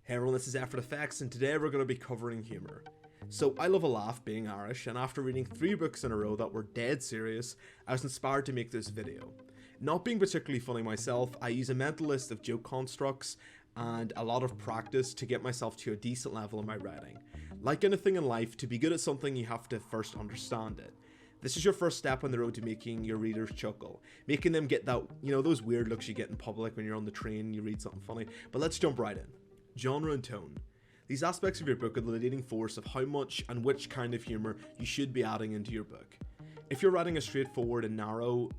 Hey everyone, this is Effort Effects, and today we're going to be covering humour. So I love a laugh being Irish, and after reading 3 books in a row that were dead serious, I was inspired to make this video. Not being particularly funny myself, I use a mental list of joke constructs and a lot of practice to get myself to a decent level in my writing. Like anything in life, to be good at something you have to first understand it. This is your first step on the road to making your readers chuckle, making them get that, those weird looks you get in public when you're on the train and you read something funny. But let's jump right in. Genre and tone. These aspects of your book are the leading force of how much and which kind of humour you should be adding into your book. If you're writing a straightforward and narrow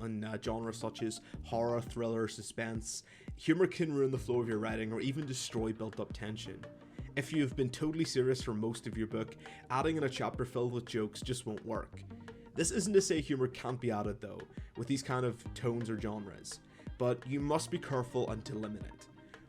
genre such as horror, thriller, suspense, humour can ruin the flow of your writing or even destroy built-up tension. If you've been totally serious for most of your book, adding in a chapter filled with jokes just won't work. This isn't to say humour can't be added though, with these kind of tones or genres, but you must be careful and to limit it.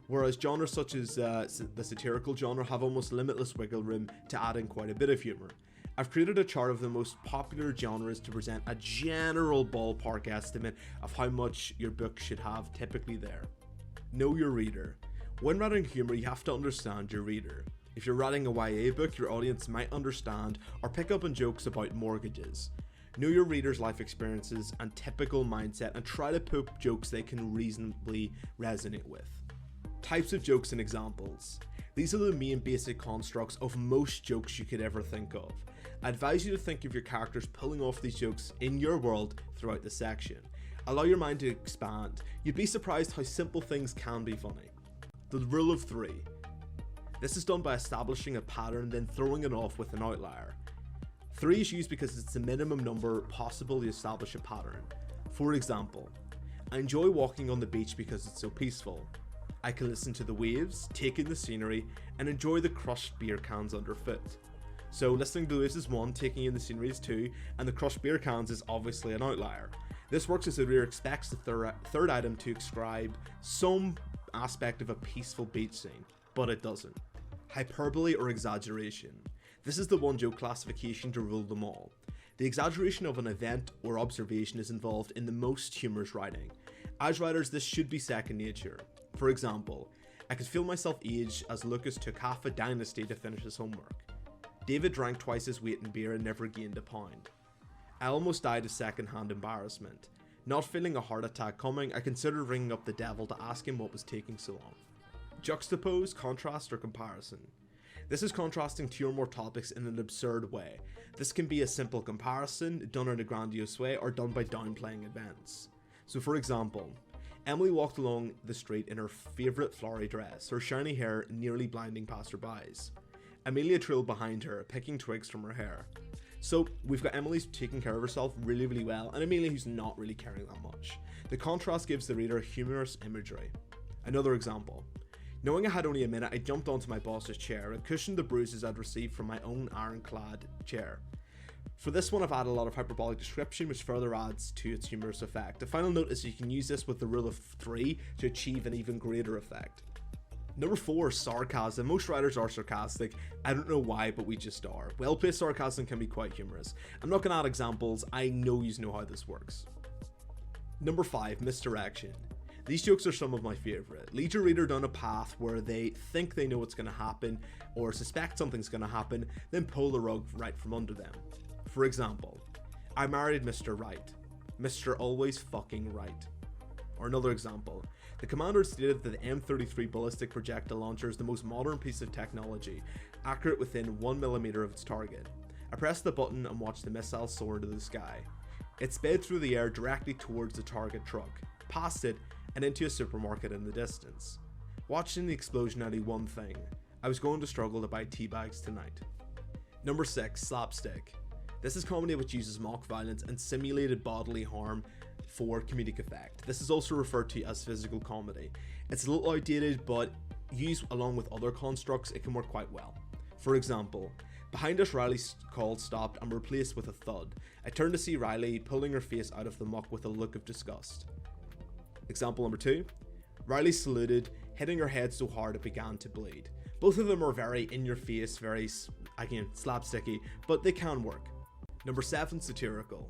Whereas genres such as the satirical genre have almost limitless wiggle room to add in quite a bit of humour. I've created a chart of the most popular genres to present a general ballpark estimate of how much your book should have typically there. Know your reader. When writing humour, you have to understand your reader. If you're writing a YA book, your audience might understand or pick up on jokes about mortgages. Know your reader's life experiences and typical mindset and try to poke jokes they can reasonably resonate with. Types of jokes and examples. These are the main basic constructs of most jokes you could ever think of. I advise you to think of your characters pulling off these jokes in your world throughout the section. Allow your mind to expand. You'd be surprised how simple things can be funny. The rule of 3. This is done by establishing a pattern then throwing it off with an outlier. 3 is used because it's the minimum number possible to establish a pattern. For example, I enjoy walking on the beach because it's so peaceful. I can listen to the waves, take in the scenery, and enjoy the crushed beer cans underfoot. So listening to the waves is 1, taking in the scenery is 2, and the crushed beer cans is obviously an outlier. This works as the reader expects the third item to describe some aspect of a peaceful beach scene, but it doesn't. Hyperbole or exaggeration. This is the one joke classification to rule them all. The exaggeration of an event or observation is involved in the most humorous writing. As writers, this should be second nature. For example, I could feel myself age as Lucas took half a dynasty to finish his homework. David drank twice his weight in beer and never gained a pound. I almost died of second-hand embarrassment. Not feeling a heart attack coming, I considered ringing up the devil to ask him what was taking so long. Juxtapose, contrast, or comparison. This is contrasting two or more topics in an absurd way. This can be a simple comparison, done in a grandiose way, or done by downplaying events. So for example, Emily walked along the street in her favourite flowery dress, her shiny hair nearly blinding passerbys. Amelia trailed behind her, picking twigs from her hair. So we've got Emily taking care of herself really well, and Amelia who's not really caring that much. The contrast gives the reader humorous imagery. Another example. Knowing I had only a minute, I jumped onto my boss's chair and cushioned the bruises I'd received from my own ironclad chair. For this one, I've added a lot of hyperbolic description, which further adds to its humorous effect. The final note is you can use this with the rule of 3 to achieve an even greater effect. Number 4, sarcasm. Most writers are sarcastic. I don't know why, but we just are. Well-placed sarcasm can be quite humorous. I'm not going to add examples. I know you know how this works. Number 5, misdirection. These jokes are some of my favourite. Lead your reader down a path where they think they know what's going to happen or suspect something's going to happen, then pull the rug right from under them. For example, I married Mr. Right. Mr. Always fucking right. Or another example, the commander stated that the M33 ballistic projectile launcher is the most modern piece of technology, accurate within 1mm of its target. I pressed the button and watched the missile soar into the sky. It sped through the air directly towards the target truck, past it, and into a supermarket in the distance. Watching the explosion I knew one thing, I was going to struggle to buy tea bags tonight. Number 6, slapstick. This is comedy which uses mock violence and simulated bodily harm for comedic effect. This is also referred to as physical comedy. It's a little outdated, but used along with other constructs, it can work quite well. For example, behind us Riley's call stopped and replaced with a thud. I turned to see Riley pulling her face out of the muck with a look of disgust. Example number 2, Riley saluted, hitting her head so hard it began to bleed. Both of them are very in your face, very, again, slapsticky, but they can work. Number 7, satirical.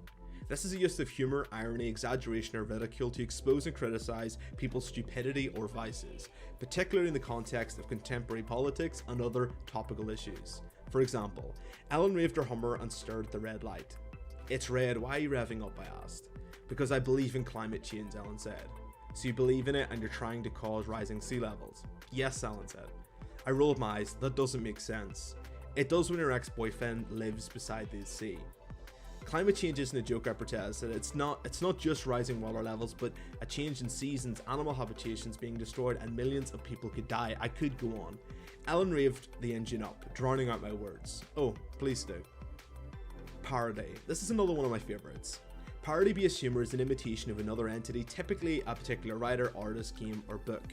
This is a use of humour, irony, exaggeration or ridicule to expose and criticise people's stupidity or vices, particularly in the context of contemporary politics and other topical issues. For example, Ellen raved her Hummer and stirred the red light. "It's red, why are you revving up?" I asked. "Because I believe in climate change," Ellen said. "So you believe in it and you're trying to cause rising sea levels?" "Yes," Ellen said. I rolled my eyes. "That doesn't make sense." "It does when your ex-boyfriend lives beside the sea." Climate change isn't a joke, I protested. It's not just rising water levels, but a change in seasons, animal habitations being destroyed, and millions of people could die. I could go on. Ellen raved the engine up, drowning out my words. "Oh, please do." Parody. This is another one of my favourites. Parody-based humour is an imitation of another entity, typically a particular writer, artist, game, or book.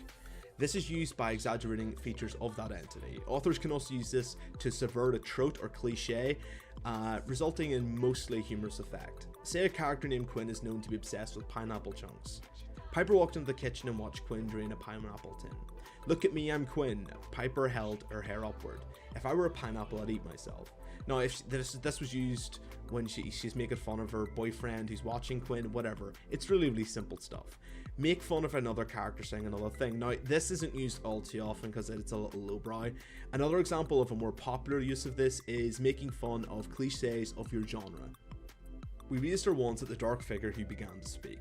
This is used by exaggerating features of that entity. Authors can also use this to subvert a trope or cliche, resulting in mostly humorous effect. Say a character named Quinn is known to be obsessed with pineapple chunks. Piper walked into the kitchen and watched Quinn drain a pineapple tin. "Look at me, I'm Quinn." Piper held her hair upward. "If I were a pineapple, I'd eat myself." Now, if this was used when she's making fun of her boyfriend who's watching Quinn, whatever. It's really simple stuff. Make fun of another character saying another thing. Now, this isn't used all too often because it's a little lowbrow. Another example of a more popular use of this is making fun of cliches of your genre. We raised our wands at the dark figure who began to speak.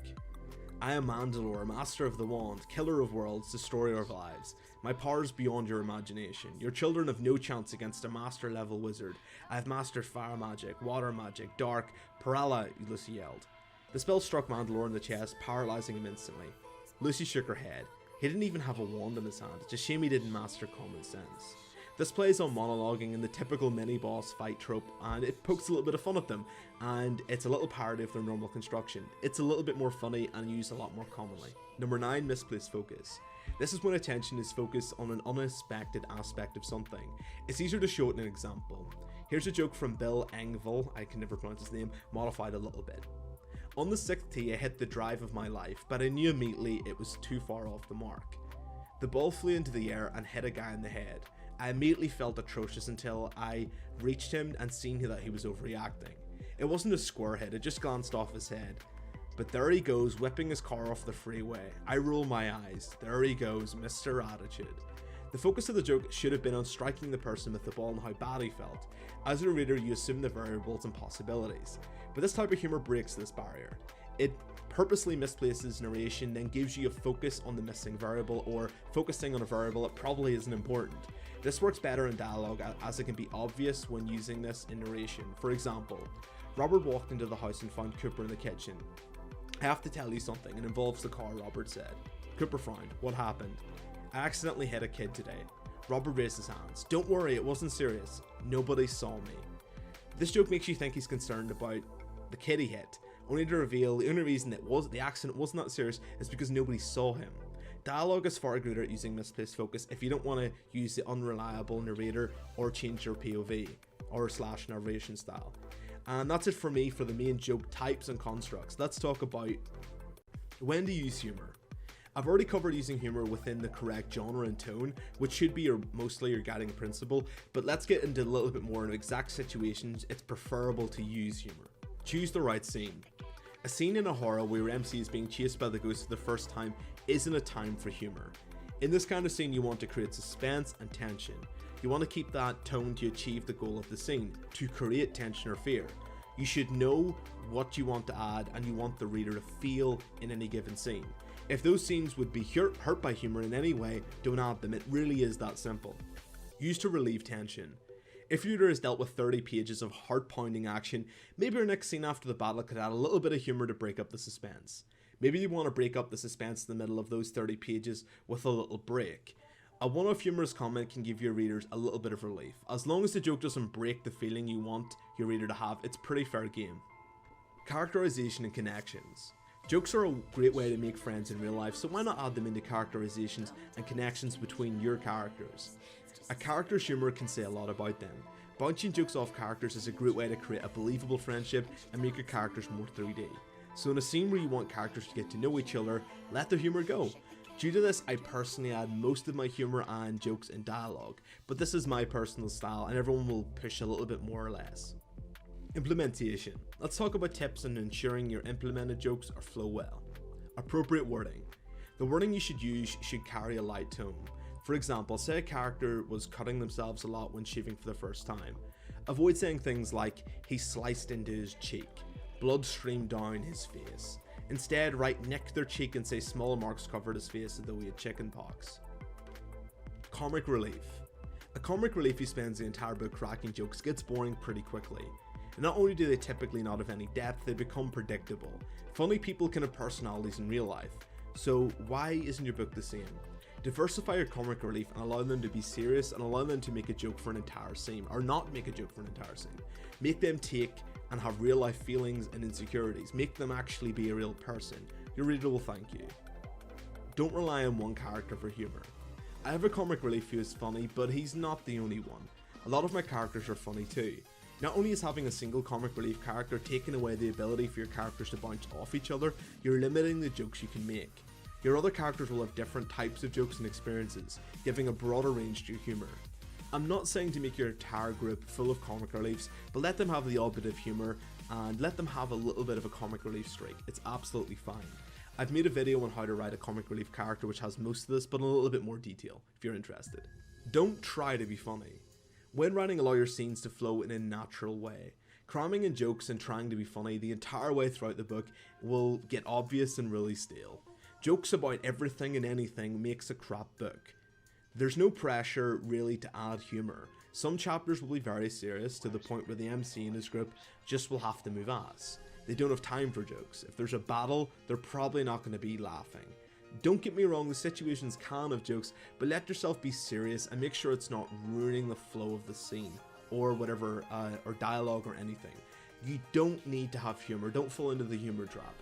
"I am Mandalore, master of the wand, killer of worlds, destroyer of lives. My power is beyond your imagination. Your children have no chance against a master level wizard. I have mastered fire magic, water magic, dark, Parala," Lucy yelled. The spell struck Mandalore in the chest, paralysing him instantly. Lucy shook her head. He didn't even have a wand in his hand. It's a shame he didn't master common sense. This plays on monologuing and the typical mini-boss fight trope, and it pokes a little bit of fun at them, and it's a little parody of their normal construction. It's a little bit more funny and used a lot more commonly. Number 9, misplaced focus. This is when attention is focused on an unexpected aspect of something. It's easier to show it in an example. Here's a joke from Bill Engvall, I can never pronounce his name, modified a little bit. "On the 6th tee, I hit the drive of my life, but I knew immediately it was too far off the mark. The ball flew into the air and hit a guy in the head. I immediately felt atrocious until I reached him and seen that he was overreacting. It wasn't a square hit, it just glanced off his head. But there he goes, whipping his car off the freeway. I roll my eyes. There he goes, Mr. Attitude." The focus of the joke should have been on striking the person with the ball and how bad he felt. As a reader, you assume the variables and possibilities. But this type of humour breaks this barrier. It purposely misplaces narration, then gives you a focus on the missing variable, or focusing on a variable that probably isn't important. This works better in dialogue, as it can be obvious when using this in narration. For example, Robert walked into the house and found Cooper in the kitchen. "I have to tell you something, it involves the car," Robert said. Cooper frowned. "What happened?" "I accidentally hit a kid today." Robert raised his hands. "Don't worry, it wasn't serious. Nobody saw me." This joke makes you think he's concerned about the kid he hit, only to reveal the only reason the accident wasn't that serious is because nobody saw him. Dialogue is far greater at using misplaced focus if you don't want to use the unreliable narrator or change your POV or / narration style. And that's it for me for the main joke types and constructs. Let's talk about when to use humour. I've already covered using humour within the correct genre and tone, which should be mostly your guiding principle, but let's get into a little bit more in exact situations it's preferable to use humour. Choose the right scene. A scene in a horror where your MC is being chased by the ghost for the first time isn't a time for humour. In this kind of scene, you want to create suspense and tension. You want to keep that tone to achieve the goal of the scene, to create tension or fear. You should know what you want to add and you want the reader to feel in any given scene. If those scenes would be hurt by humour in any way, don't add them. It really is that simple. Use to relieve tension. If your reader has dealt with 30 pages of heart-pounding action, maybe your next scene after the battle could add a little bit of humour to break up the suspense. Maybe you want to break up the suspense in the middle of those 30 pages with a little break. A one-off humorous comment can give your readers a little bit of relief. As long as the joke doesn't break the feeling you want your reader to have, it's pretty fair game. Characterization and connections. Jokes are a great way to make friends in real life, so why not add them into characterizations and connections between your characters? A character's humour can say a lot about them. Bouncing jokes off characters is a great way to create a believable friendship and make your characters more 3D. So in a scene where you want characters to get to know each other, let their humour go. Due to this, I personally add most of my humour and jokes in dialogue, but this is my personal style and everyone will push a little bit more or less. Implementation. Let's talk about tips on ensuring your implemented jokes are flow well. Appropriate wording. The wording you should use should carry a light tone. For example, say a character was cutting themselves a lot when shaving for the first time. Avoid saying things like, he sliced into his cheek, blood streamed down his face. Instead, write nick their cheek and say small marks covered his face as though he had chicken pox. Comic relief. A comic relief who spends the entire book cracking jokes gets boring pretty quickly. And not only do they typically not have any depth, they become predictable. Funny people can have personalities in real life, so why isn't your book the same? Diversify your comic relief and allow them to be serious, and allow them to make a joke for an entire scene, or not make a joke for an entire scene. Make them take and have real life feelings and insecurities. Make them actually be a real person. Your reader will thank you. Don't rely on one character for humour. I have a comic relief who is funny, but he's not the only one. A lot of my characters are funny too. Not only is having a single comic relief character taking away the ability for your characters to bounce off each other, you're limiting the jokes you can make. Your other characters will have different types of jokes and experiences, giving a broader range to your humour. I'm not saying to make your entire group full of comic reliefs, but let them have the odd bit of humour and let them have a little bit of a comic relief streak. It's absolutely fine. I've made a video on how to write a comic relief character which has most of this, but in a little bit more detail if you're interested. Don't try to be funny. When writing, allow your scenes to flow in a natural way. Cramming in jokes and trying to be funny the entire way throughout the book will get obvious and really stale. Jokes about everything and anything makes a crap book. There's no pressure really to add humour. Some chapters will be very serious to the point where the MC and his group just will have to move ass. They don't have time for jokes. If there's a battle, they're probably not going to be laughing. Don't get me wrong, the situations can have jokes, but let yourself be serious and make sure it's not ruining the flow of the scene or whatever, or dialogue or anything. You don't need to have humour. Don't fall into the humour trap.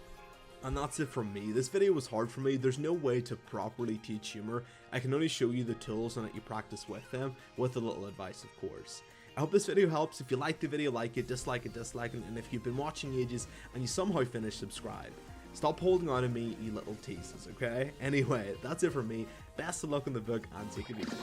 And that's it from me. This video was hard for me. There's no way to properly teach humour. I can only show you the tools and let you practice with them, with a little advice of course. I hope this video helps. If you liked the video, like it, dislike it, and if you've been watching ages and you somehow finished, subscribe. Stop holding on to me, you little teases, okay? Anyway, that's it from me. Best of luck in the book and take it easy.